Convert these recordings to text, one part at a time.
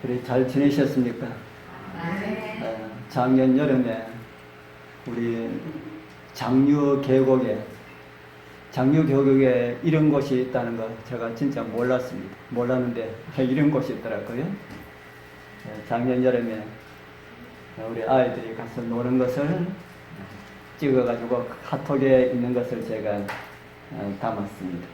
우리 잘 지내셨습니까? 작년 여름에 우리 장류 계곡에 이런 곳이 있다는 거 제가 진짜 몰랐습니다. 몰랐는데 이런 곳이 있더라고요. 작년 여름에 우리 아이들이 가서 노는 것을 찍어가지고 카톡에 있는 것을 제가 담았습니다.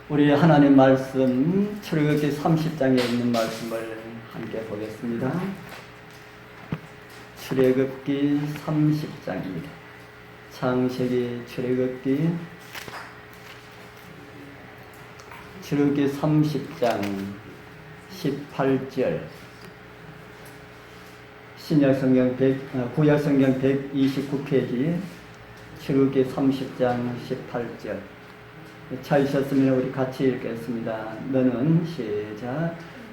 우리 하나님 말씀 출애굽기 30장에 있는 말씀을 함께 보겠습니다. 출애굽기 30장입니다. 창세기 출애굽기 30장 18절 구약성경 129페이지 출애굽기 30장 18절 찾으셨으면 우리 같이 읽겠습니다.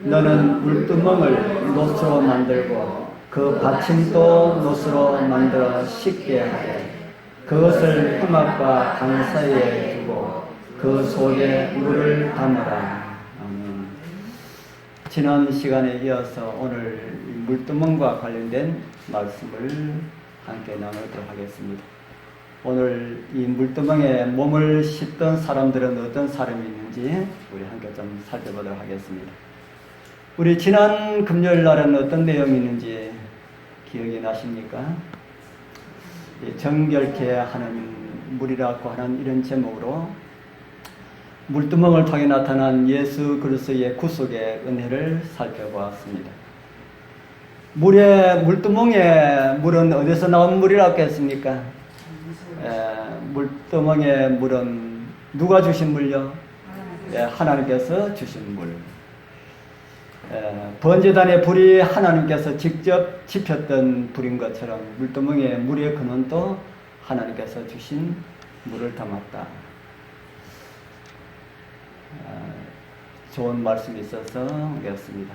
너는 물두멍을 노스로 만들고 그 받침도 노스로 만들어 쉽게 하되 그것을 흑막과 강 사이에 두고 그 속에 물을 담으라. 지난 시간에 이어서 오늘 물두멍과 관련된 말씀을 함께 나누도록 하겠습니다. 오늘 이 물두멍에 몸을 씻던 사람들은 어떤 사람이 있는지 우리 함께 좀 살펴보도록 하겠습니다. 우리 지난 금요일 날은 어떤 내용이 있는지 기억이 나십니까? 정결케 하는 물이라고 하는 이런 제목으로 물두멍을 통해 나타난 예수 그리스도의 구속의 은혜를 살펴보았습니다. 물두멍의 물은 어디서 나온 물이라고 했습니까? 물두멍의 물은 누가 주신 물요? 하나님께서 주신 물. 번제단의 불이 하나님께서 직접 지폈던 불인 것처럼 물두멍의 물의 근원도 하나님께서 주신 물을 담았다. 좋은 말씀이 있어서 옮겼습니다.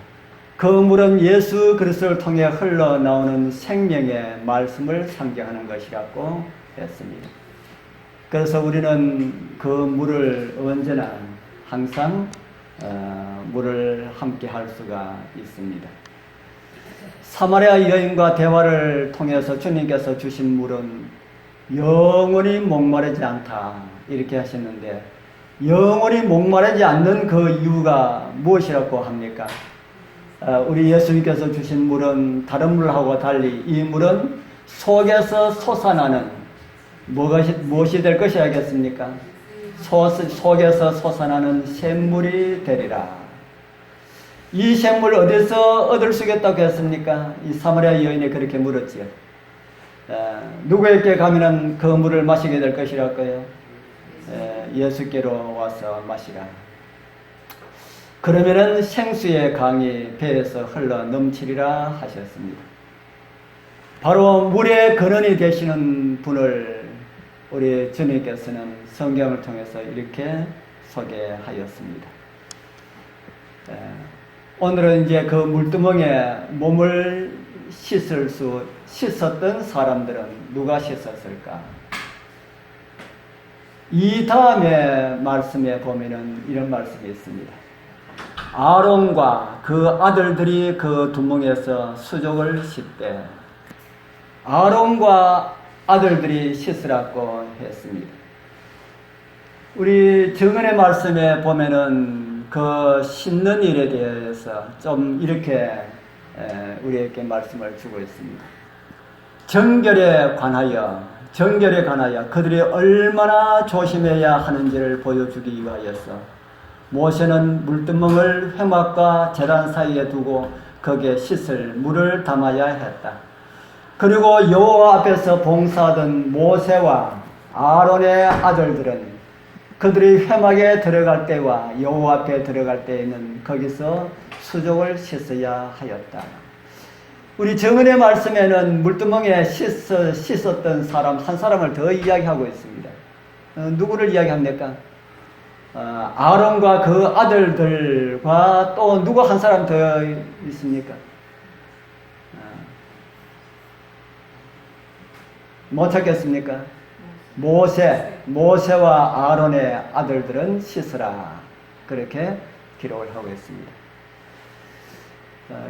그 물은 예수 그리스도를 통해 흘러나오는 생명의 말씀을 상징하는 것이라고 했습니다. 그래서 우리는 그 물을 언제나 항상 물을 함께 할 수가 있습니다. 사마리아 여인과 대화를 통해서 주님께서 주신 물은 영원히 목마르지 않다 이렇게 하셨는데 영원히 목마르지 않는 그 이유가 무엇이라고 합니까? 우리 예수님께서 주신 물은 다른 물하고 달리 이 물은 속에서 솟아나는 무엇이 될 것이야겠습니까? 속에서 솟아나는 샘물이 되리라. 이 샘물을 어디서 얻을 수 있겠다고 했습니까? 이 사마리아 여인이 그렇게 물었지요. 누구에게 가면은 그 물을 마시게 될 것이랄까요? 예수께로 와서 마시라. 그러면은 생수의 강이 배에서 흘러 넘치리라 하셨습니다. 바로 물의 근원이 되시는 분을 우리 주님께서는 성경을 통해서 이렇게 소개하였습니다. 오늘은 이제 그 물두멍에 몸을 씻었던 사람들은 누가 씻었을까? 이 다음에 말씀에 보면은 이런 말씀이 있습니다. 아론과 그 아들들이 그 두멍에서 수족을 씻되 아론과 아들들이 씻으라고 했습니다. 우리 정언의 말씀에 보면은 그 씻는 일에 대해서 좀 이렇게 우리에게 말씀을 주고 있습니다. 정결에 관하여 그들이 얼마나 조심해야 하는지를 보여주기 위하여서 모세는 물두멍을 회막과 제단 사이에 두고 거기에 씻을 물을 담아야 했다. 그리고 여호와 앞에서 봉사하던 모세와 아론의 아들들은 그들이 회막에 들어갈 때와 여호와 앞에 들어갈 때에는 거기서 수족을 씻어야 하였다. 우리 정언의 말씀에는 물두멍에 씻었던 사람 한 사람을 더 이야기하고 있습니다. 누구를 이야기합니까? 아론과 그 아들들과 또 누구 한 사람 더 있습니까? 못 찾겠습니까? 모세와 아론의 아들들은 씻으라. 그렇게 기록을 하고 있습니다.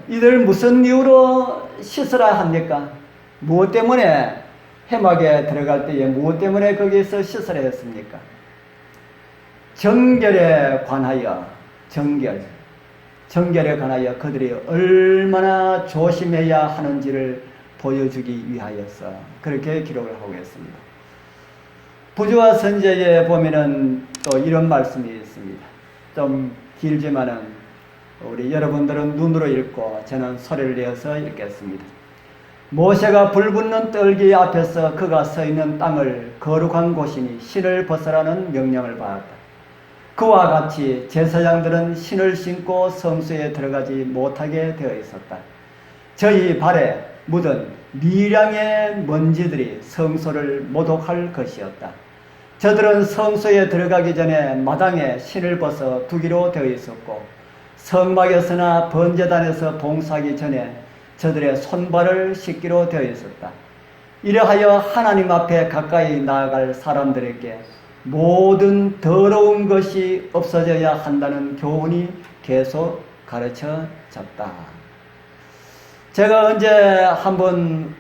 이들 무슨 이유로 씻으라 합니까? 무엇 때문에 회막에 들어갈 때에 무엇 때문에 거기에서 씻으라 했습니까? 정결에 관하여, 정결에 관하여 그들이 얼마나 조심해야 하는지를 보여주기 위하여서 그렇게 기록을 하고 있습니다. 부조와 선지자에 보면은 또 이런 말씀이 있습니다. 좀 길지만은 우리 여러분들은 눈으로 읽고 저는 소리를 내어서 읽겠습니다. 모세가 불붙는 떨기 앞에서 그가 서 있는 땅을 거룩한 곳이니 신을 벗으라는 명령을 받았다. 그와 같이 제사장들은 신을 신고 성소에 들어가지 못하게 되어 있었다. 저희 발에 묻은 미량의 먼지들이 성소를 모독할 것이었다. 저들은 성소에 들어가기 전에 마당에 신을 벗어 두기로 되어 있었고 성막에서나 번제단에서 봉사하기 전에 저들의 손발을 씻기로 되어 있었다. 이러하여 하나님 앞에 가까이 나아갈 사람들에게 모든 더러운 것이 없어져야 한다는 교훈이 계속 가르쳐졌다. 제가 언제 한번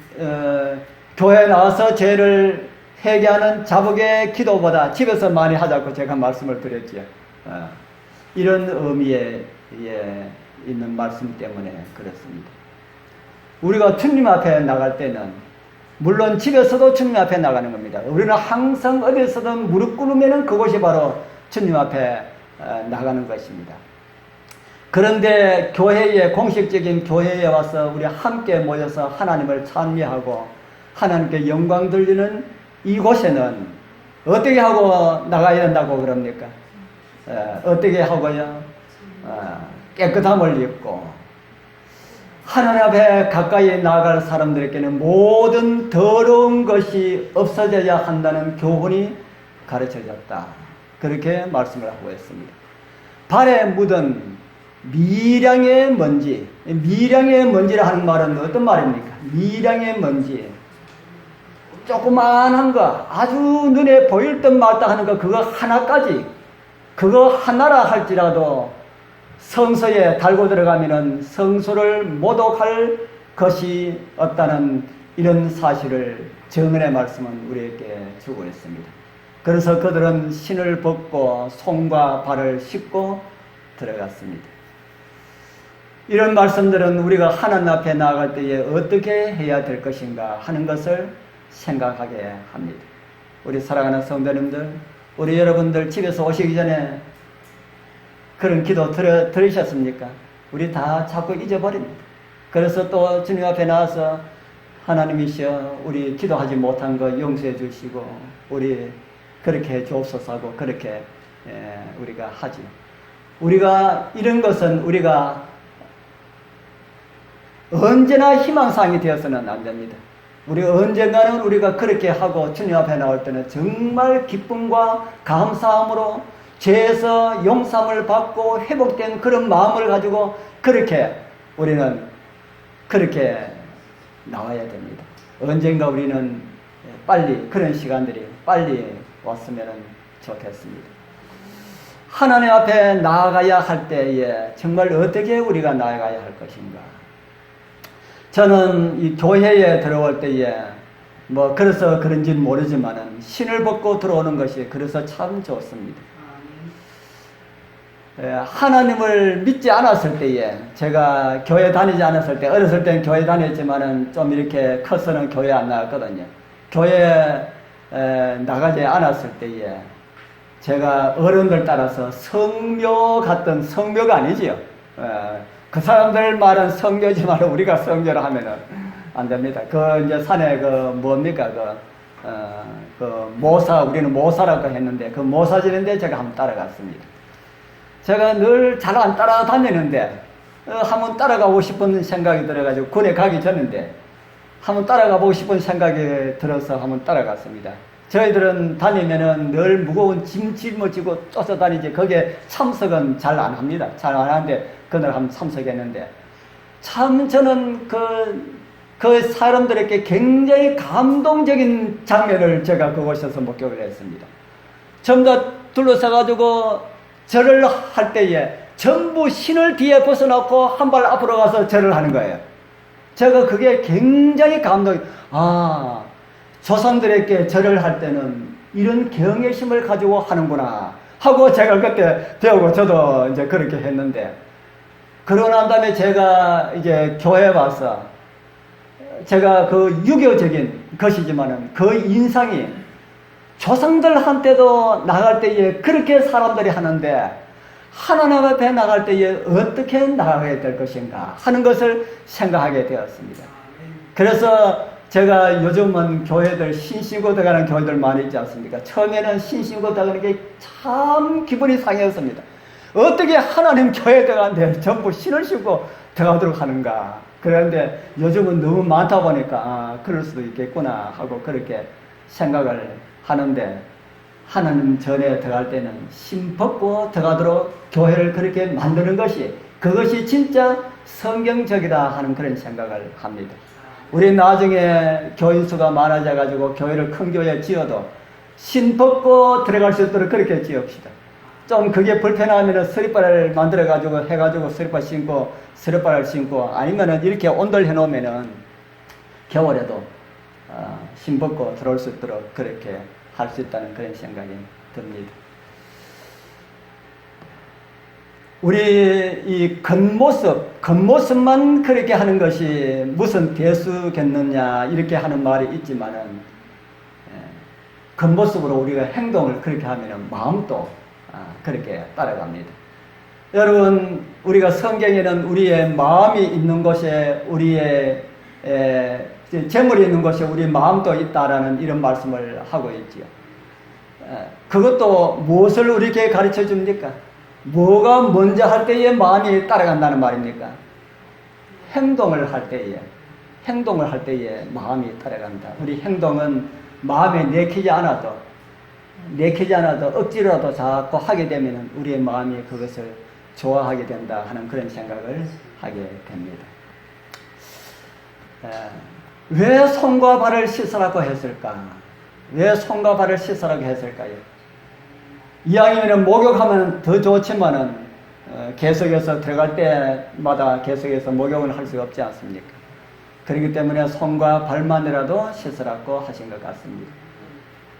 교회에 나와서 죄를 회개하는 자복의 기도보다 집에서 많이 하자고 제가 말씀을 드렸지요. 이런 의미에 있는 말씀 때문에 그렇습니다. 우리가 주님 앞에 나갈 때는 물론 집에서도 주님 앞에 나가는 겁니다. 우리는 항상 어디서든 무릎 꿇으면 그곳이 바로 주님 앞에 나가는 것입니다. 그런데 교회에 공식적인 교회에 와서 우리 함께 모여서 하나님을 찬미하고 하나님께 영광 돌리는 이곳에는 어떻게 하고 나가야 된다고 그럽니까? 어떻게 하고요? 깨끗함을 입고 하나님 앞에 가까이 나아갈 사람들에게는 모든 더러운 것이 없어져야 한다는 교훈이 가르쳐졌다. 그렇게 말씀을 하고 있습니다. 발에 묻은 미량의 먼지, 미량의 먼지라 하는 말은 어떤 말입니까? 미량의 먼지, 조그만한 거, 아주 눈에 보일 듯 말다 하는 거, 그거 하나까지, 그거 하나라 할지라도 성소에 달고 들어가면은 성소를 모독할 것이 없다는 이런 사실을 정언의 말씀은 우리에게 주고 있습니다. 그래서 그들은 신을 벗고 손과 발을 씻고 들어갔습니다. 이런 말씀들은 우리가 하나님 앞에 나아갈 때에 어떻게 해야 될 것인가 하는 것을 생각하게 합니다. 우리 사랑하는 성도님들, 우리 여러분들 집에서 오시기 전에 그런 기도 들으셨습니까? 우리 다 자꾸 잊어버립니다. 그래서 또 주님 앞에 나와서 하나님이시여 우리 기도하지 못한 거 용서해 주시고 우리 그렇게 해 주옵소서 하고 그렇게 우리가 하지. 우리가 이런 것은 우리가 언제나 희망사항이 되어서는 안 됩니다. 우리 언젠가는 우리가 그렇게 하고 주님 앞에 나올 때는 정말 기쁨과 감사함으로 죄에서 용서함을 받고 회복된 그런 마음을 가지고 그렇게 우리는 그렇게 나와야 됩니다. 언젠가 우리는 빨리 그런 시간들이 빨리 왔으면 좋겠습니다. 하나님 앞에 나아가야 할 때에 정말 어떻게 우리가 나아가야 할 것인가. 저는 이 교회에 들어올 때에 그래서 그런지는 모르지만은 신을 벗고 들어오는 것이 그래서 참 좋습니다. 하나님을 믿지 않았을 때에 제가 교회 다니지 않았을 때 어렸을 때는 교회 다녔지만은 좀 이렇게 커서는 교회 안 나갔거든요. 교회 나가지 않았을 때에 제가 어른들 따라서 성묘 갔던 성묘가 아니지요. 그 사람들 말은 성묘지만 우리가 성묘를 하면은 안 됩니다. 그 이제 산에 뭡니까 모사 우리는 모사라고 했는데 그 모사 지는데 제가 한번 따라갔습니다. 제가 늘 잘 안 따라다니는데 한번 따라가고 싶은 생각이 들어가지고 군에 가기 전인데 한번 따라가보고 싶은 생각이 들어서 한번 따라갔습니다. 저희들은 다니면은 늘 무거운 짐 짊어지고 쫓아다니지 거기에 참석은 잘 안 합니다. 잘 안 하는데 그날 한번 참석했는데 참 저는 그 사람들에게 굉장히 감동적인 장면을 제가 그곳에서 목격을 했습니다. 전부 다 둘러싸가지고 절을 할 때에 전부 신을 뒤에 벗어놓고 한 발 앞으로 가서 절을 하는 거예요. 제가 그게 굉장히 조상들에게 절을 할 때는 이런 경외심을 가지고 하는구나 하고 제가 그때 배우고 저도 이제 그렇게 했는데, 그러고 난 다음에 제가 이제 교회에 와서 제가 그 유교적인 것이지만은 그 인상이 조상들한테도 나갈 때에 그렇게 사람들이 하는데 하나님 앞에 나갈 때에 어떻게 나가야 될 것인가 하는 것을 생각하게 되었습니다. 그래서 제가 요즘은 교회들 신신고 들어가는 교회들 많이 있지 않습니까? 처음에는 신신고 들어가는 게 참 기분이 상했습니다. 어떻게 하나님 교회에 들어가는데 전부 신을 신고 들어가도록 하는가. 그런데 요즘은 너무 많다 보니까 그럴 수도 있겠구나 하고 그렇게 생각을 하는데, 하나님 전에 들어갈 때는 신 벗고 들어가도록 교회를 그렇게 만드는 것이, 그것이 진짜 성경적이다 하는 그런 생각을 합니다. 우리 나중에 교인 수가 많아져 가지고 교회를 큰 교회 지어도 신 벗고 들어갈 수 있도록 그렇게 지읍시다. 좀 그게 불편하면 서리발을 만들어 가지고 해가지고 서리발 신고 서리발을 신고, 아니면은 이렇게 온돌 해놓으면은 겨울에도 신 벗고 들어올 수 있도록 그렇게 할 수 있다는 그런 생각이 듭니다. 우리 이 겉모습만 그렇게 하는 것이 무슨 대수겠느냐 이렇게 하는 말이 있지만은, 겉모습으로 우리가 행동을 그렇게 하면은 마음도 그렇게 따라갑니다. 여러분, 우리가 성경에는 우리의 마음이 있는 곳에 우리의 재물이 있는 곳에 우리 마음도 있다라는 이런 말씀을 하고 있지요. 그것도 무엇을 우리에게 가르쳐 줍니까? 뭐가 먼저 할 때에 마음이 따라간다는 말입니까? 행동을 할 때에 마음이 따라간다. 우리 행동은 마음에 내키지 않아도 억지로라도 자꾸 하게 되면 우리의 마음이 그것을 좋아하게 된다 하는 그런 생각을 하게 됩니다. 왜 손과 발을 씻으라고 했을까? 왜 손과 발을 씻으라고 했을까요? 이왕이면 목욕하면 더 좋지만은 계속해서 들어갈 때마다 계속해서 목욕을 할 수가 없지 않습니까? 그렇기 때문에 손과 발만이라도 씻으라고 하신 것 같습니다.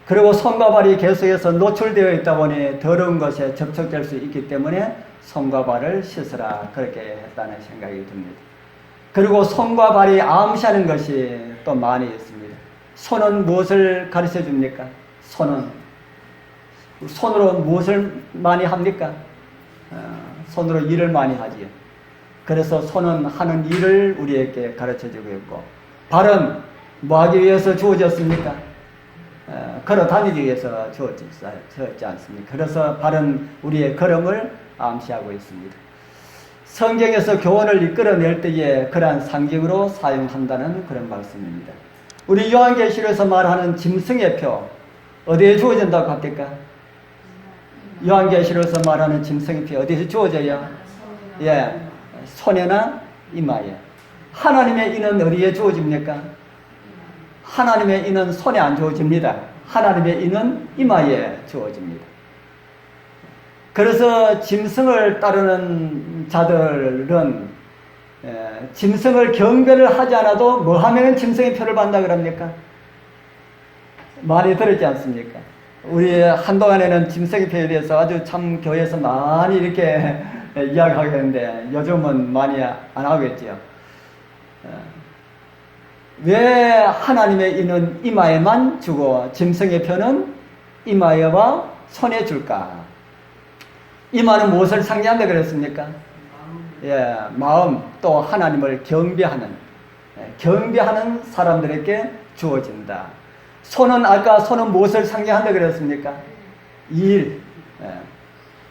그리고 손과 발이 계속해서 노출되어 있다 보니 더러운 것에 접촉될 수 있기 때문에 손과 발을 씻으라 그렇게 했다는 생각이 듭니다. 그리고 손과 발이 암시하는 것이 또 많이 있습니다. 손은 무엇을 가르쳐 줍니까? 손으로 무엇을 많이 합니까? 손으로 일을 많이 하지요. 그래서 손은 하는 일을 우리에게 가르쳐 주고 있고, 발은 뭐 하기 위해서 주어졌습니까? 걸어 다니기 위해서 주어졌지 않습니까? 그래서 발은 우리의 걸음을 암시하고 있습니다. 성경에서 교훈을 이끌어낼 때에 그러한 상징으로 사용한다는 그런 말씀입니다. 우리 요한계시록에서 말하는 짐승의 표, 어디에 주어진다고 합니까? 요한계시록에서 말하는 짐승의 표 어디서 주어져요? 손에나 이마에. 하나님의 이는 어디에 주어집니까? 하나님의 이는 손에 안 주어집니다. 하나님의 이는 이마에 주어집니다. 그래서 짐승을 따르는 자들은 짐승을 경배를 하지 않아도 뭐 하면 짐승의 표를 받는다 그럽니까? 많이 들었지 않습니까? 우리 한동안에는 짐승의 표에 대해서 아주 참 교회에서 많이 이렇게 이야기하게 되는데 요즘은 많이 안 하겠지요. 왜 하나님의 이는 이마에만 주고 짐승의 표는 이마에와 손에 줄까? 이마는 무엇을 상징한다 그랬습니까? 마음, 또 하나님을 경배하는 사람들에게 주어진다. 손은 무엇을 상징한다 그랬습니까? 일.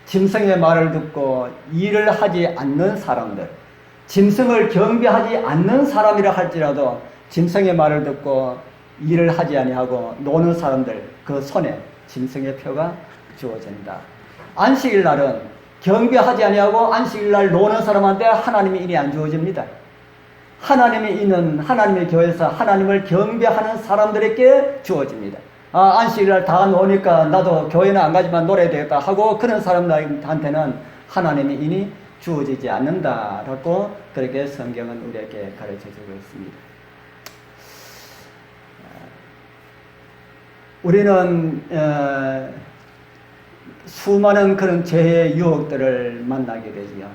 짐승의 말을 듣고 일을 하지 않는 사람들, 짐승을 경배하지 않는 사람이라 할지라도 짐승의 말을 듣고 일을 하지 아니하고 노는 사람들, 그 손에 짐승의 표가 주어진다. 안식일 날은 경배하지 아니하고 안식일 날 노는 사람한테 하나님의 인이 안 주어집니다. 하나님의 인은 하나님의 교회에서 하나님을 경배하는 사람들에게 주어집니다. 안식일 날 다 노니까 나도 교회는 안 가지만 놀아야 되겠다 하고 그런 사람들한테는 하나님의 인이 주어지지 않는다라고 그렇게 성경은 우리에게 가르쳐주고 있습니다. 우리는 수많은 그런 죄의 유혹들을 만나게 되지요.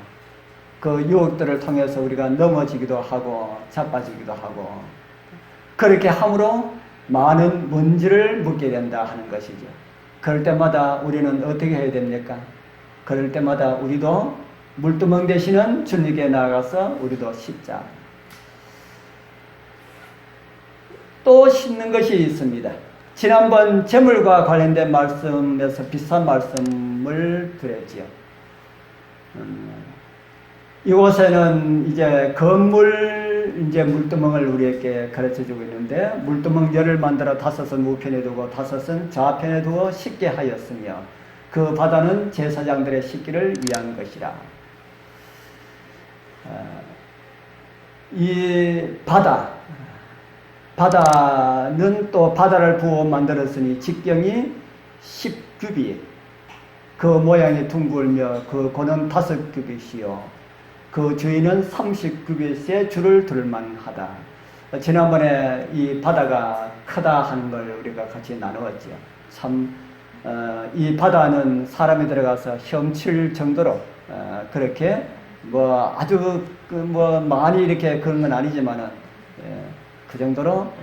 그 유혹들을 통해서 우리가 넘어지기도 하고 자빠지기도 하고 그렇게 함으로 많은 문제를 묻게 된다 하는 것이죠. 그럴 때마다 우리는 어떻게 해야 됩니까? 그럴 때마다 우리도 물두멍 되시는 주님께 나아가서 우리도 씻자. 또 씻는 것이 있습니다. 지난번 재물과 관련된 말씀에서 비슷한 말씀을 드렸지요. 이곳에는 이제 건물 이제 물두멍을 우리에게 가르쳐 주고 있는데 물두멍 열을 만들어 5은 우편에 두고 5은 좌편에 두어 씻게 하였으며 그 바다는 제사장들의 씻기를 위한 것이라. 이 바다는 또 바다를 부어 만들었으니 직경이 10규빗, 그 모양이 둥글며 그 고는 5규빗이요 그 주위는 30규빗의 줄을 둘만하다. 지난번에 이 바다가 크다 하는 걸 우리가 같이 나누었죠. 이 바다는 사람이 들어가서 헤엄칠 정도로 그렇게 뭐 아주 많이 이렇게 그런 건 아니지만은 그 정도로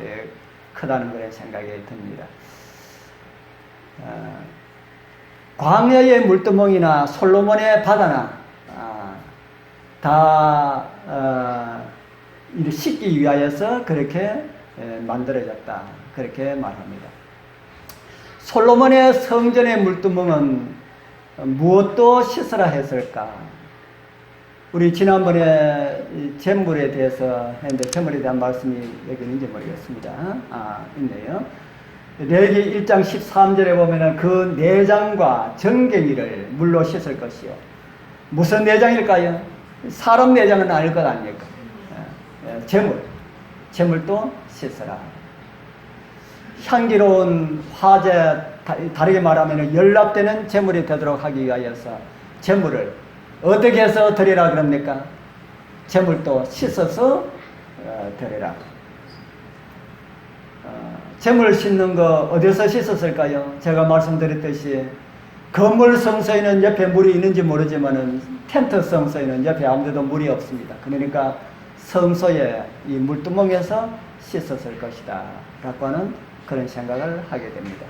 크다는 그런 생각이 듭니다. 광야의 물두멍이나 솔로몬의 바다나 다 이를 씻기 위하여서 그렇게 만들어졌다. 그렇게 말합니다. 솔로몬의 성전의 물두멍은 무엇도 씻으라 했을까? 우리 지난번에 재물에 대해서 했는데 재물에 대한 말씀이 여기 있는지 모르겠습니다. 있네요. 레위기 1장 13절에 보면은 그 내장과 정갱이를 물로 씻을 것이요. 무슨 내장일까요? 사람 내장은 아닐 것 아닙니까? 재물도 씻어라. 향기로운 화제, 다르게 말하면 연락되는 재물이 되도록 하기 위하여서 재물을 어떻게 해서 드리라 그럽니까? 재물도 씻어서 드리라. 재물 씻는 거 어디서 씻었을까요? 제가 말씀드렸듯이 건물 성소에는 옆에 물이 있는지 모르지만은 텐트 성소에는 옆에 아무데도 물이 없습니다. 그러니까 성소에 이 물두멍에서 씻었을 것이다 라고 하는 그런 생각을 하게 됩니다.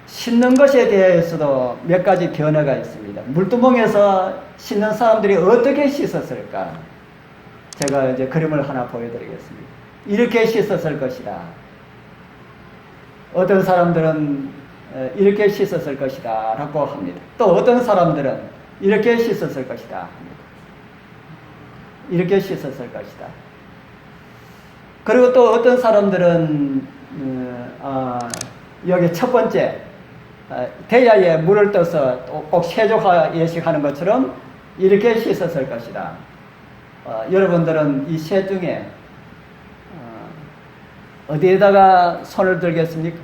씻는 것에 대해서도 몇 가지 견해가 있습니다. 물두멍에서 씻는 사람들이 어떻게 씻었을까? 제가 이제 그림을 하나 보여드리겠습니다. 이렇게 씻었을 것이다. 어떤 사람들은 이렇게 씻었을 것이다 라고 합니다. 또 어떤 사람들은 이렇게 씻었을 것이다 합니다. 이렇게 씻었을 것이다. 그리고 또 어떤 사람들은 여기 첫 번째 대야에 물을 떠서 꼭 세조가 예식하는 것처럼 이렇게 씻었을 것이다. 여러분들은 이 세 중에 어디에다가 손을 들겠습니까?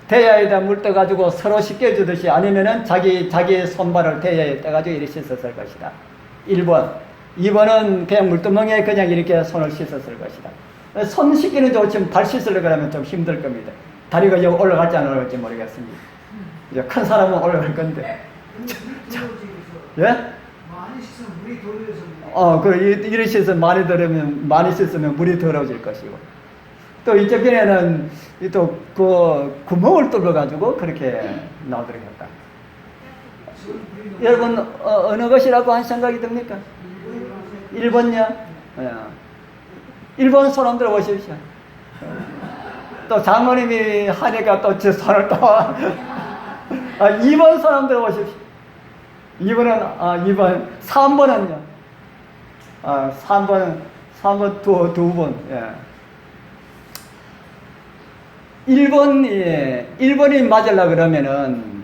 대야에다 물 떠가지고 서로 씻겨주듯이 아니면은 자기의 손발을 대야에 떠가지고 이렇게 씻었을 것이다. 1번. 2번은 그냥 물두멍에 그냥 이렇게 손을 씻었을 것이다. 손 씻기는 좋지만 발 씻으려고 하면 좀 힘들 겁니다. 다리가 여기 올라갈지 안 올라갈지 모르겠습니다. 이제 큰 사람은 올라갈 건데. 예? 많이 씻으면 물이 더러워서. 이렇게 씻으면 많이 씻으면 물이 더러워질 것이고. 또 이쪽에는 또 그 구멍을 뚫어가지고 그렇게 나오도록 했다. 여러분, 어느 것이라고 한 생각이 듭니까? 1번요? 1번 손 흔들어 보십시오. 또 장모님이 하니까 또 제 손을 또 2번 손 흔들어 보십시오. 2번은 2번 3번은요. 3번 두 번. 예. 1번이 맞으려 그러면은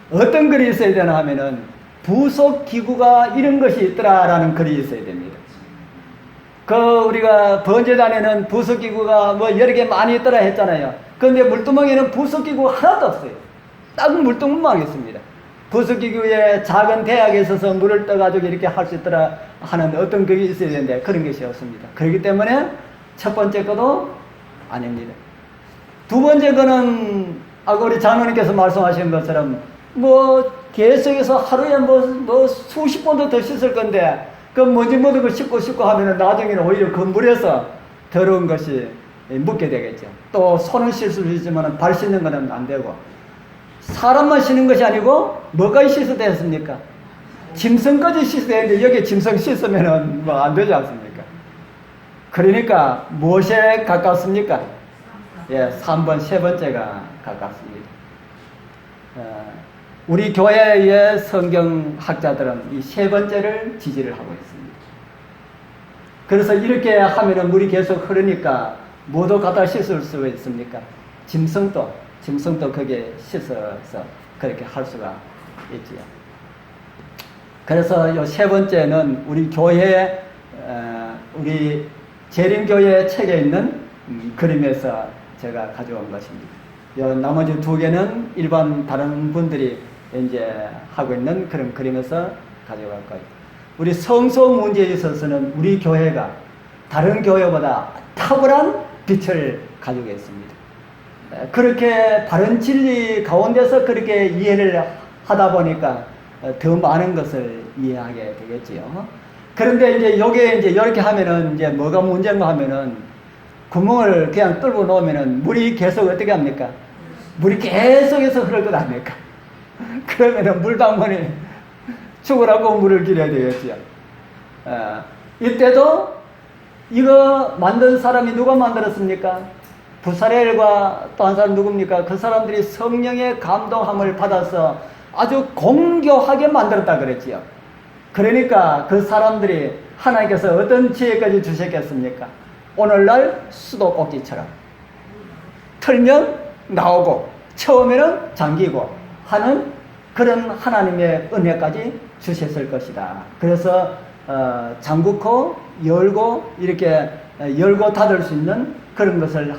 어떤 글이 있어야 되나 하면은 부속 기구가 이런 것이 있더라라는 글이 있어야 됩니다. 우리가 번제단에는 부속 기구가 뭐 여러 개 많이 있더라 했잖아요. 그런데 물두멍에는 부속 기구가 하나도 없어요. 딱 물두멍만 있습니다. 부수기구에 작은 대학에 있어서 물을 떠가지고 이렇게 할 수 있더라 하는 어떤 그게 있어야 되는데 그런 것이 없습니다. 그렇기 때문에 첫 번째 것도 아닙니다. 두 번째 거는 아까 우리 장로님께서 말씀하신 것처럼 뭐 계속해서 하루에 뭐 수십 번도 더 씻을 건데 그 먼지 묻은 거 씻고 하면은 나중에는 오히려 그 물에서 더러운 것이 묻게 되겠죠. 또 손은 씻을 수 있지만 발 씻는 거는 안 되고 사람만 씻는 것이 아니고 뭐까지 씻어야 되겠습니까? 짐승까지 씻어야 되는데 여기 짐승 씻으면은 뭐 안 되지 않습니까? 그러니까 무엇에 가깝습니까? 예, 3번 세 번째가 가깝습니다. 우리 교회의 성경학자들은 이 세 번째를 지지를 하고 있습니다. 그래서 이렇게 하면은 물이 계속 흐르니까 뭐도 갖다 씻을 수 있습니까? 짐승도 거기에 씻어서 그렇게 할 수가 있지요. 그래서 이 세 번째는 우리 교회, 우리 재림교회 책에 있는 그림에서 제가 가져온 것입니다. 나머지 두 개는 일반 다른 분들이 이제 하고 있는 그런 그림에서 가져갈 거예요. 우리 성소 문제에 있어서는 우리 교회가 다른 교회보다 탁월한 빛을 가지고 있습니다. 그렇게 바른 진리 가운데서 그렇게 이해를 하다 보니까 더 많은 것을 이해하게 되겠지요. 그런데 이제 여기에 이제 이렇게 하면은 이제 뭐가 문제인가 하면은 구멍을 그냥 뚫고 놓으면은 물이 계속 어떻게 합니까? 물이 계속해서 흐를 것 아닙니까? 그러면은 물방울이 죽으라고 물을 길어야 되겠지요. 이때도 이거 만든 사람이 누가 만들었습니까? 부사렐과 또 한 사람 누굽니까? 그 사람들이 성령의 감동함을 받아서 아주 공교하게 만들었다 그랬지요. 그러니까 그 사람들이 하나님께서 어떤 지혜까지 주셨겠습니까? 오늘날 수도꼭지처럼 틀면 나오고 처음에는 잠기고 하는 그런 하나님의 은혜까지 주셨을 것이다. 그래서 잠그고 열고 이렇게 열고 닫을 수 있는 그런 것을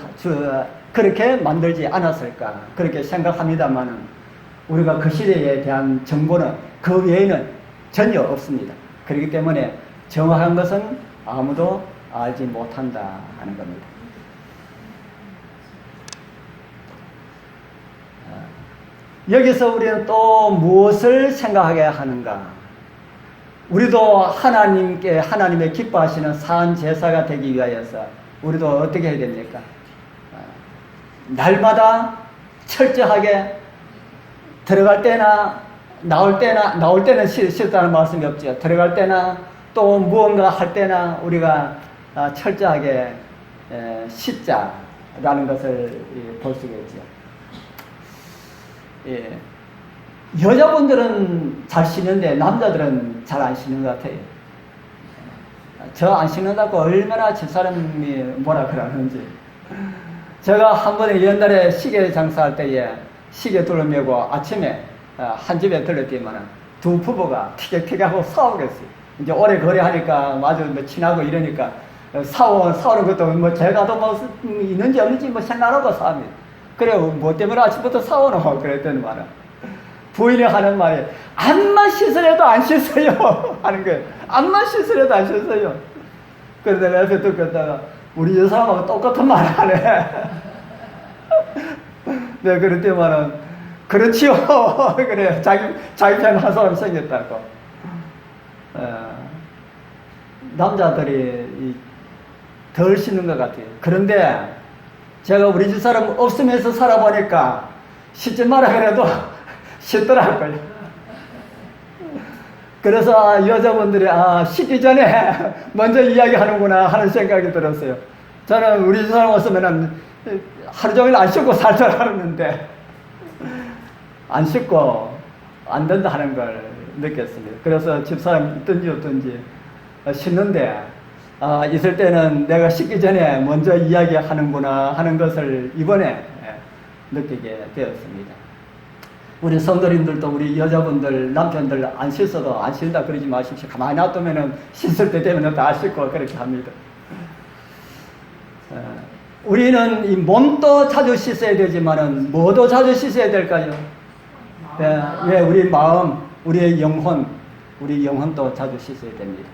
그렇게 만들지 않았을까 그렇게 생각합니다만은 우리가 그 시대에 대한 정보는 그 외에는 전혀 없습니다. 그렇기 때문에 정확한 것은 아무도 알지 못한다 하는 겁니다. 여기서 우리는 또 무엇을 생각하게 하는가? 우리도 하나님의 기뻐하시는 사한 제사가 되기 위하여서 우리도 어떻게 해야 됩니까? 날마다 철저하게 들어갈 때나 나올 때는 싫다는 말씀이 없죠. 들어갈 때나 또 무언가 할 때나 우리가 철저하게 씻자라는 것을 볼 수가 있죠. 예. 여자분들은 잘 씻는데 남자들은 잘 안 씻는 것 같아요. 저 안 씻는다고 얼마나 집사람이 뭐라 그러는지. 제가 한 번에 옛날에 시계 장사할 때에 시계 둘러매고 아침에 한 집에 들렀더니만 두 부부가 티격태격하고 싸우겠어요. 이제 오래 거래하니까 아주 뭐 친하고 이러니까 싸우는 것도 뭐 제가 또 뭐 있는지 없는지 뭐 생각하고 싸웁니다. 그래 뭐 때문에 아침부터 싸우노 그랬더니 말은 부인이 하는 말이 암만 씻으려도 안 씻어요 하는 거예요. 암만 씻으려도 안 씻어요. 그래서 내가 옆에 듣다가 우리 여사람하고 똑같은 말 하네. 내가 그랬더니만은 그렇지요. 그래 자기 편 한 사람 생겼다고. 남자들이 덜 씻는 것 같아요. 그런데 제가 우리 집 사람 없으면서 살아보니까 씻지 마라 그래도 씻더라고요. 그래서 여자분들이 씻기 전에 먼저 이야기하는구나 하는 생각이 들었어요. 저는 우리 집 사람 없으면 하루 종일 안 씻고 살 줄 알았는데 안 씻고 안 된다 하는 걸 느꼈습니다. 그래서 집사람이 있든지 없든지 씻는데 있을 때는 내가 씻기 전에 먼저 이야기하는구나 하는 것을 이번에 느끼게 되었습니다. 우리 성도님들도 우리 여자분들 남편들 안 씻어도 안 씻는다 그러지 마십시오. 가만히 놔두면은 씻을 때 되면 다 씻고 그렇게 합니다. 우리는 이 몸도 자주 씻어야 되지만은 뭐도 자주 씻어야 될까요? 왜 우리 마음, 우리의 영혼, 우리 영혼도 자주 씻어야 됩니다.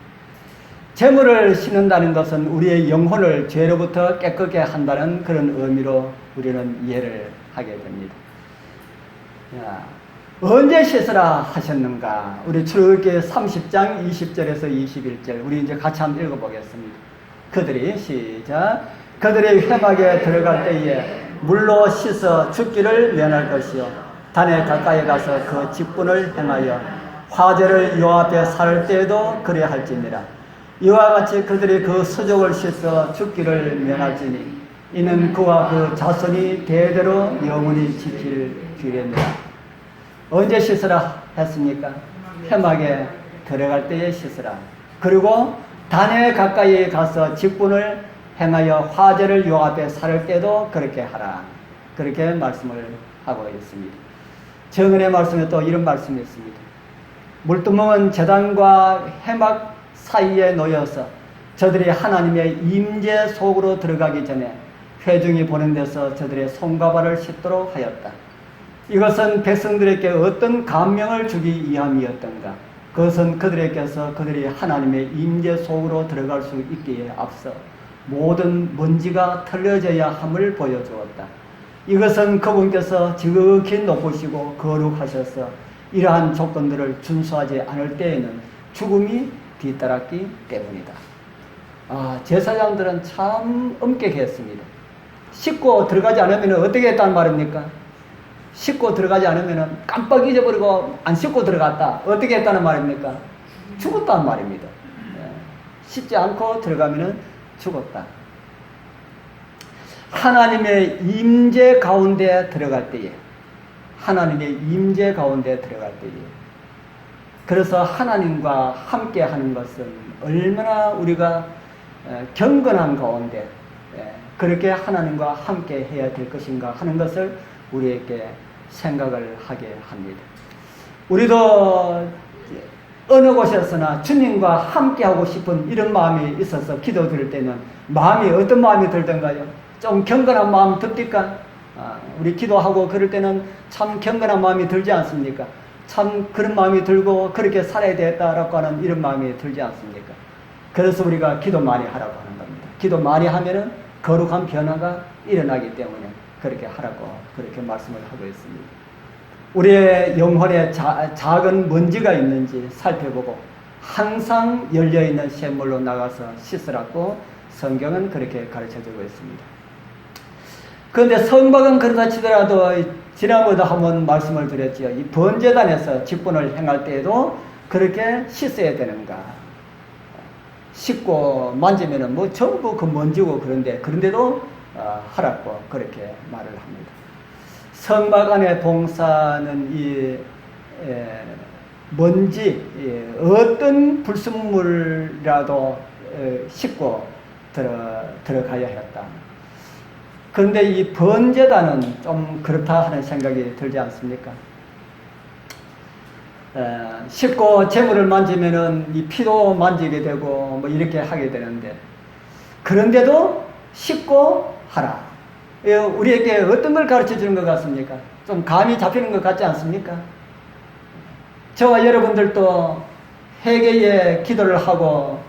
재물을 씻는다는 것은 우리의 영혼을 죄로부터 깨끗게 한다는 그런 의미로 우리는 이해를 하게 됩니다. 언제 씻으라 하셨는가? 우리 출애굽기 30장 20절에서 21절 우리 이제 같이 한번 읽어보겠습니다. 그들이 시작. 그들이 회막에 들어갈 때에 물로 씻어 죽기를 면할 것이요 단에 가까이 가서 그 직분을 행하여 화제를 요 앞에 살 때에도 그래야 할지니라. 이와 같이 그들이 그 수족을 씻어 죽기를 면할지니 이는 그와 그 자손이 대대로 영원히 지킬 규례니라. 언제 씻으라 했습니까? 회막에 들어갈 때에 씻으라. 그리고 단에 가까이 가서 직분을 행하여 화제를 요 앞에 살 때도 그렇게 하라. 그렇게 말씀을 하고 있습니다. 정은의 말씀에 또 이런 말씀이 있습니다. 물두멍은 제단과 회막 사이에 놓여서 저들이 하나님의 임재 속으로 들어가기 전에 회중이 보는 데서 저들의 손과 발을 씻도록 하였다. 이것은 백성들에게 어떤 감명을 주기 위함이었던가? 그것은 그들에게서 그들이 하나님의 임재 속으로 들어갈 수 있기에 앞서 모든 먼지가 털려져야 함을 보여주었다. 이것은 그분께서 지극히 높으시고 거룩하셔서 이러한 조건들을 준수하지 않을 때에는 죽음이 뒤따랐기 때문이다. 제사장들은 참 엄격했습니다. 씻고 들어가지 않으면 어떻게 했다는 말입니까? 씻고 들어가지 않으면 깜빡 잊어버리고 안 씻고 들어갔다. 어떻게 했다는 말입니까? 죽었다는 말입니다. 씻지 않고 들어가면 죽었다. 하나님의 임재 가운데 들어갈 때에 하나님의 임재 가운데 들어갈 때에 그래서 하나님과 함께 하는 것은 얼마나 우리가 경건한 가운데 그렇게 하나님과 함께 해야 될 것인가 하는 것을 우리에게 생각을 하게 합니다. 우리도 어느 곳에서나 주님과 함께 하고 싶은 이런 마음이 있어서 기도 드릴 때는 마음이 어떤 마음이 들던가요? 좀 경건한 마음 듭니까? 우리 기도하고 그럴 때는 참 경건한 마음이 들지 않습니까? 참 그런 마음이 들고 그렇게 살아야 되겠다라고 하는 이런 마음이 들지 않습니까? 그래서 우리가 기도 많이 하라고 하는 겁니다. 기도 많이 하면은 거룩한 변화가 일어나기 때문에 그렇게 하라고 그렇게 말씀을 하고 있습니다. 우리의 영혼에 작은 먼지가 있는지 살펴보고 항상 열려있는 샘물로 나가서 씻으라고 성경은 그렇게 가르쳐주고 있습니다. 그런데 성박은 그렇다 치더라도 지난번에도 한번 말씀을 드렸지요. 이 번제단에서 직분을 행할 때에도 그렇게 씻어야 되는가? 씻고 만지면은 뭐 전부 그 먼지고 그런데도 하라고 그렇게 말을 합니다. 성막 안의 봉사는 이 먼지 어떤 불순물이라도 씻고 들어가야 했다. 그런데 이 번제단은 좀 그렇다 하는 생각이 들지 않습니까? 씻고 재물을 만지면은 이 피도 만지게 되고 뭐 이렇게 하게 되는데 그런데도 씻고 하라. 우리에게 어떤 걸 가르쳐 주는 것 같습니까? 좀 감이 잡히는 것 같지 않습니까? 저와 여러분들도 회개의 기도를 하고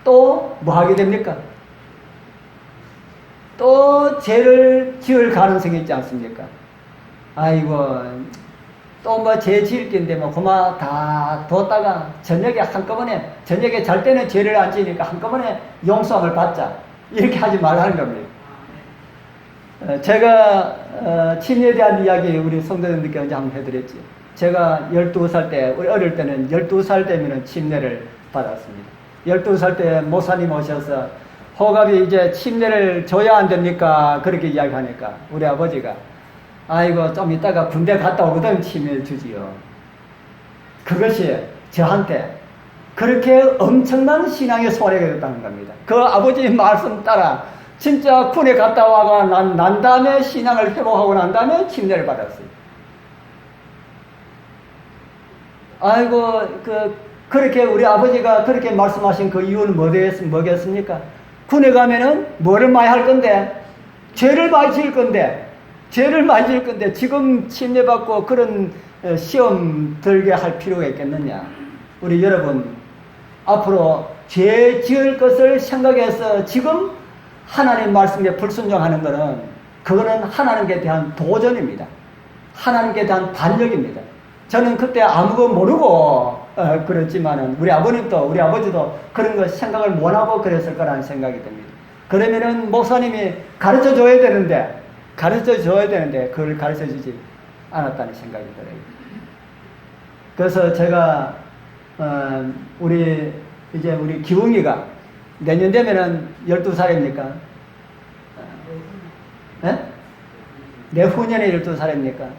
또 뭐 하게 됩니까? 또 죄를 지을 가능성이 있지 않습니까? 아이고 또 뭐 죄 지을 건데 뭐 그만 다 뒀다가 저녁에 한꺼번에 저녁에 잘 때는 죄를 안 지으니까 한꺼번에 용서함을 받자 이렇게 하지 말라는 겁니다. 제가 침례에 대한 이야기 우리 성도님들께 언제 한번 해드렸지. 제가 12살 때 우리 어릴 때는 12살 되면 침례를 받았습니다. 12살 때 목사님 오셔서 호갑이 이제 침례를 줘야 안 됩니까? 그렇게 이야기하니까 우리 아버지가 아이고 좀 이따가 군대 갔다 오거든 침례를 주지요. 그것이 저한테 그렇게 엄청난 신앙의 소리가 됐다는 겁니다. 그 아버지 말씀 따라 진짜 군에 갔다 와가 난 다음에 신앙을 회복하고 난 다음에 침례를 받았어요. 아이고 그렇게 우리 아버지가 그렇게 말씀하신 그 이유는 뭐겠습니까? 군에 가면은 뭐를 많이 할 건데 죄를 많이 지을 건데 지금 침례받고 그런 시험 들게 할 필요가 있겠느냐. 우리 여러분 앞으로 죄 지을 것을 생각해서 지금 하나님 말씀에 불순종하는 것은 그거는 하나님께 대한 도전입니다. 하나님께 대한 반역입니다. 저는 그때 아무것도 모르고 그렇지만은 우리 아버님도 우리 아버지도 그런 거 생각을 못하고 그랬을 거라는 생각이 듭니다. 그러면은 목사님이 가르쳐 줘야 되는데 그걸 가르쳐 주지 않았다는 생각이 들어요. 그래서 제가 우리 기웅이가 내년 되면은 12살입니까? 내후년에 12살입니까?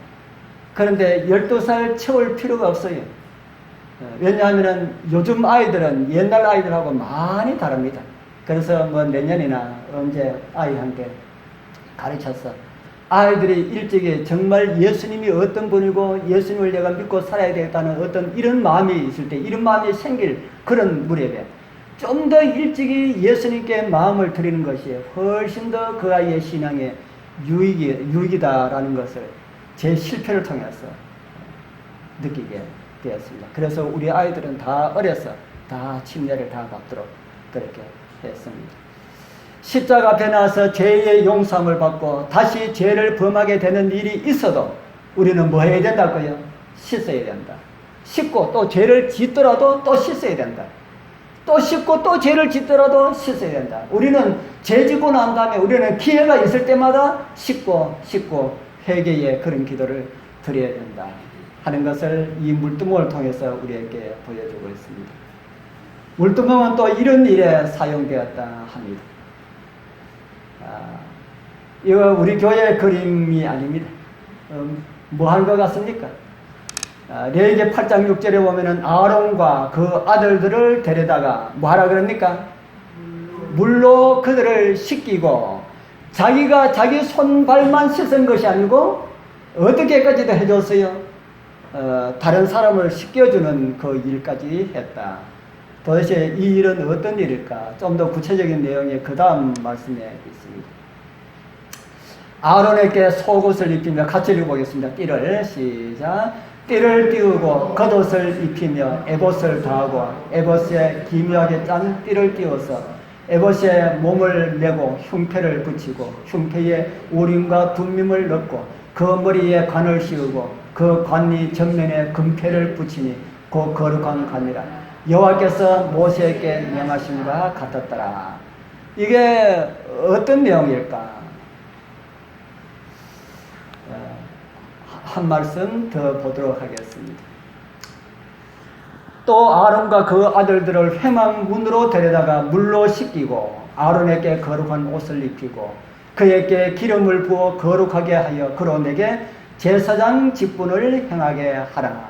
그런데 12살 채울 필요가 없어요. 왜냐하면 요즘 아이들은 옛날 아이들하고 많이 다릅니다. 그래서 뭐 내년이나 언제 아이한테 가르쳐서 아이들이 일찍이 정말 예수님이 어떤 분이고 예수님을 내가 믿고 살아야 되겠다는 어떤 이런 마음이 있을 때, 이런 마음이 생길 그런 무렵에 좀 더 일찍이 예수님께 마음을 드리는 것이 훨씬 더 그 아이의 신앙에 유익이다라는 것을 제 실패를 통해서 느끼게 되었습니다. 그래서 우리 아이들은 다 어려서 다 침례를 다 받도록 그렇게 했습니다. 십자가 앞에 나와서 죄의 용서함을 받고 다시 죄를 범하게 되는 일이 있어도 우리는 뭐 해야 된다고요? 씻어야 된다. 씻고 또 죄를 짓더라도 또 씻어야 된다. 또 씻고 또 죄를 짓더라도 씻어야 된다. 우리는 죄 짓고 난 다음에 우리는 기회가 있을 때마다 씻고 회개의 그런 기도를 드려야 된다 하는 것을 이 물두멍을 통해서 우리에게 보여주고 있습니다. 물두멍은 또 이런 일에 사용되었다 합니다. 이거 우리 교회의 그림이 아닙니다. 뭐 하는 것 같습니까? 레위기 8장 6절에 보면은 아론과 그 아들들을 데려다가 뭐 하라 그럽니까? 물로 그들을 씻기고 자기가 자기 손발만 씻은 것이 아니고 어떻게까지도 해줬어요? 다른 사람을 씻겨주는 그 일까지 했다. 도대체 이 일은 어떤 일일까? 좀 더 구체적인 내용이 그 다음 말씀에 있습니다. 아론에게 속옷을 입히며 같이 읽어보겠습니다. 띠를 시작. 띠를 띄우고 겉옷을 입히며 에봇을 다하고 에봇에 기묘하게 짠 띠를 띄워서 에봇에 몸을 메고 흉패를 붙이고 흉패에 우림과 둠밈을 넣고 그 머리에 관을 씌우고 그 관이 정면에 금패를 붙이니 그 거룩한 관이라. 여호와께서 모세에게 명하심과 같았더라. 이게 어떤 내용일까? 한 말씀 더 보도록 하겠습니다. 또 아론과 그 아들들을 회막문으로 데려다가 물로 씻기고 아론에게 거룩한 옷을 입히고 그에게 기름을 부어 거룩하게 하여 그로 내게 제사장 직분을 행하게 하라.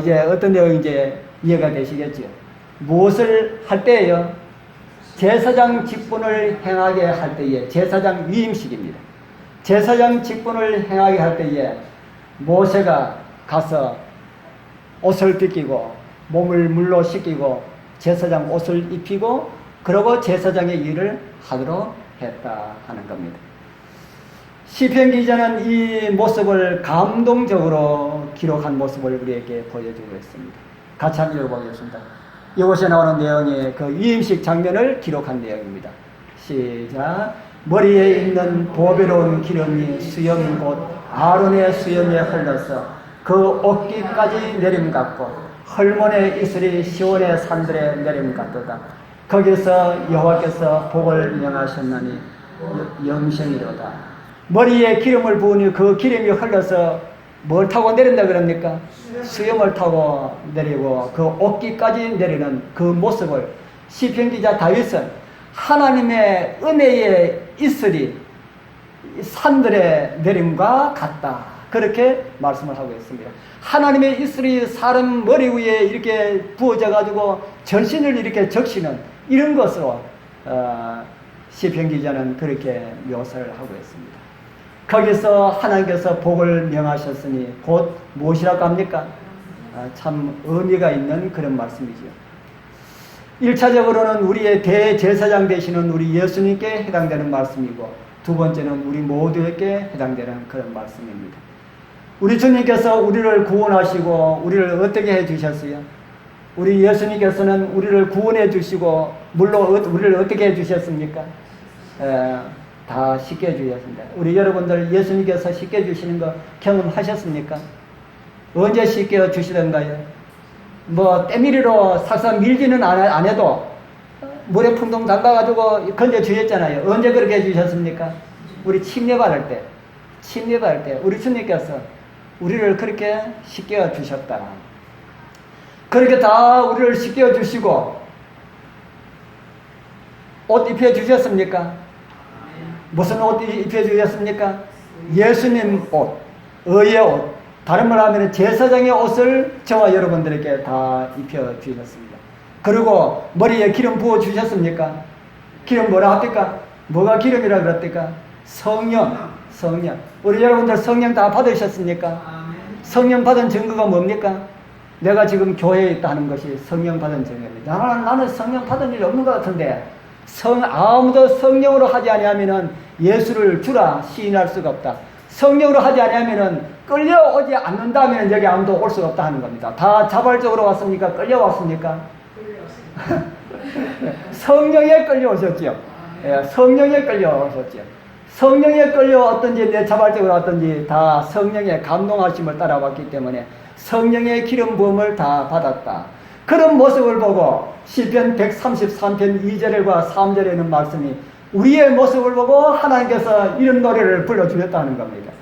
이제 어떤 내용인지 이해가 되시겠죠? 무엇을 할 때예요? 제사장 직분을 행하게 할 때에 제사장 위임식입니다. 제사장 직분을 행하게 할 때에 모세가 가서 옷을 벗기고 몸을 물로 씻기고 제사장 옷을 입히고 그러고 제사장의 일을 하도록 했다 하는 겁니다. 시편 기자는 이 모습을 감동적으로 기록한 모습을 우리에게 보여주고 있습니다. 같이 한번 읽어보겠습니다. 이곳에 나오는 내용이 그 위임식 장면을 기록한 내용입니다. 시작. 머리에 있는 보배로운 기름이 수염 곧 아론의 수염에 흘러서 그 어깨까지 내림 같고 헐몬의 이슬이 시온의 산들에 내림 같도다. 거기서 여호와께서 복을 명하셨나니 영생이로다. 머리에 기름을 부으니 그 기름이 흘러서 뭘 타고 내린다 그럽니까? 수염을 타고 내리고 그 어깨까지 내리는 그 모습을 시편 기자 다윗은 하나님의 은혜의 이슬이 산들의 내림과 같다. 그렇게 말씀을 하고 있습니다. 하나님의 이슬이 사람 머리 위에 이렇게 부어져 가지고 전신을 이렇게 적시는 이런 것으로 시편 기자는 그렇게 묘사를 하고 있습니다. 거기서 하나님께서 복을 명하셨으니 곧 무엇이라고 합니까? 참 의미가 있는 그런 말씀이죠. 1차적으로는 우리의 대제사장 되시는 우리 예수님께 해당되는 말씀이고 두 번째는 우리 모두에게 해당되는 그런 말씀입니다. 우리 주님께서 우리를 구원하시고 우리를 어떻게 해주셨어요? 우리 예수님께서는 우리를 구원해 주시고 물론 우리를 어떻게 해주셨습니까? 다 쉽게 해주셨습니다. 우리 여러분들 예수님께서 쉽게 해주시는 거 경험하셨습니까? 언제 쉽게 해주시던가요? 뭐 때밀이로 삭삭 밀지는 안 해도 물에 풍덩 담가가지고 건져 주셨잖아요. 언제 그렇게 해주셨습니까? 우리 침례 받을 때 우리 주님께서 우리를 그렇게 쉽게 주셨다. 그렇게 다 우리를 쉽게 주시고 옷 입혀 주셨습니까? 무슨 옷 입혀 주셨습니까? 예수님 옷, 의의 옷. 다른 말 하면 제사장의 옷을 저와 여러분들에게 다 입혀 주셨습니다. 그리고 머리에 기름 부어 주셨습니까? 기름 뭐라 합니까? 뭐가 기름이라 그랬습니까? 성령. 우리 여러분들 성령 다 받으셨습니까? 성령 받은 증거가 뭡니까? 내가 지금 교회에 있다 하는 것이 성령 받은 증거입니다. 나는 성령 받은 일이 없는 것 같은데 아무도 성령으로 하지 아니하면은 예수를 주라 시인할 수가 없다. 성령으로 하지 아니하면은 끌려오지 않는다면 여기 아무도 올 수가 없다 하는 겁니다. 다 자발적으로 왔습니까? 끌려왔습니까? 성령에 끌려오셨죠. 성령에 끌려오셨죠. 성령에 끌려왔든지 내 자발적으로 왔든지 다 성령의 감동하심을 따라왔기 때문에 성령의 기름 부음을 다 받았다. 그런 모습을 보고 시편 133편 2절과 3절에는 말씀이 우리의 모습을 보고 하나님께서 이런 노래를 불러주셨다는 겁니다.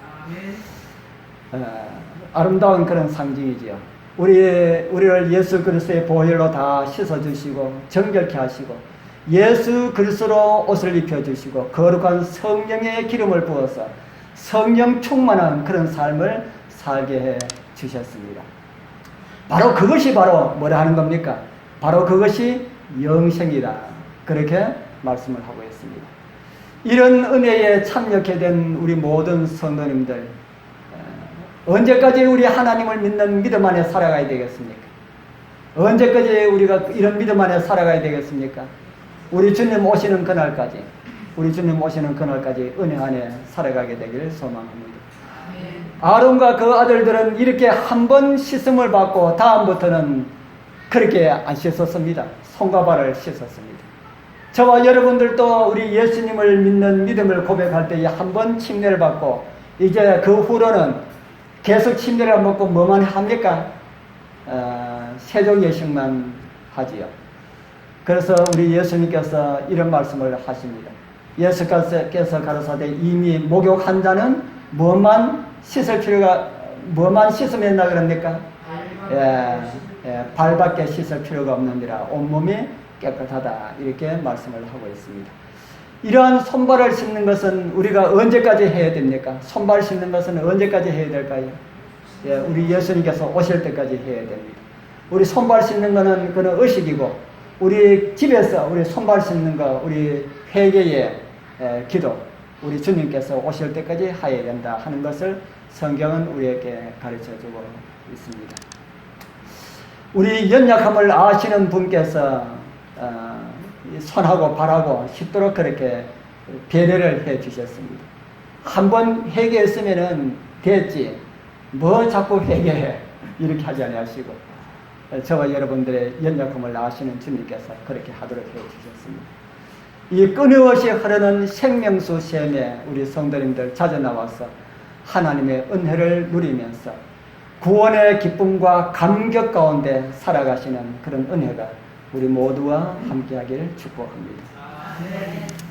아름다운 그런 상징이지요. 우리를 예수 그리스도의 보혈로 다 씻어주시고 정결케 하시고 예수 그리스도로 옷을 입혀주시고 거룩한 성령의 기름을 부어서 성령 충만한 그런 삶을 살게 해 주셨습니다. 바로 그것이 바로 뭐라 하는 겁니까? 바로 그것이 영생이다. 그렇게 말씀을 하고 있습니다. 이런 은혜에 참여하게 된 우리 모든 성도님들 언제까지 우리 하나님을 믿는 믿음 안에 살아가야 되겠습니까? 언제까지 우리가 이런 믿음 안에 살아가야 되겠습니까? 우리 주님 오시는 그날까지 은혜 안에 살아가게 되기를 소망합니다. 아론과 그 아들들은 이렇게 한 번 씻음을 받고 다음부터는 그렇게 안 씻었습니다. 손과 발을 씻었습니다. 저와 여러분들도 우리 예수님을 믿는 믿음을 고백할 때에 한 번 침례를 받고 이제 그 후로는 계속 침례를 먹고 뭐만 합니까? 세종 예식만 하지요. 그래서 우리 예수님께서 이런 말씀을 하십니다. 예수께서 가라사대 이미 목욕한 자는 뭐만 씻으면 된다 그럽니까? 발밖에 씻을 필요가 없느니라 온몸이 깨끗하다 이렇게 말씀을 하고 있습니다. 이러한 손발을 씻는 것은 우리가 언제까지 해야 됩니까? 손발 씻는 것은 언제까지 해야 될까요? 우리 예수님께서 오실 때까지 해야 됩니다. 우리 손발 씻는 것은 그는 의식이고 우리 집에서 우리 손발 씻는 거 우리 회개의 기도 우리 주님께서 오실 때까지 해야 된다 하는 것을 성경은 우리에게 가르쳐주고 있습니다. 우리 연약함을 아시는 분께서 손하고 발하고 쉽도록 그렇게 배려를 해 주셨습니다. 한번 회개했으면은 됐지 뭐 자꾸 회개해 이렇게 하지 아니하시고 저와 여러분들의 연약함을 아시는 주님께서 그렇게 하도록 해 주셨습니다. 이 끊임없이 흐르는 생명수 샘에 우리 성도님들 찾아 나와서 하나님의 은혜를 누리면서 구원의 기쁨과 감격 가운데 살아가시는 그런 은혜가 우리 모두와 함께하기를 축복합니다.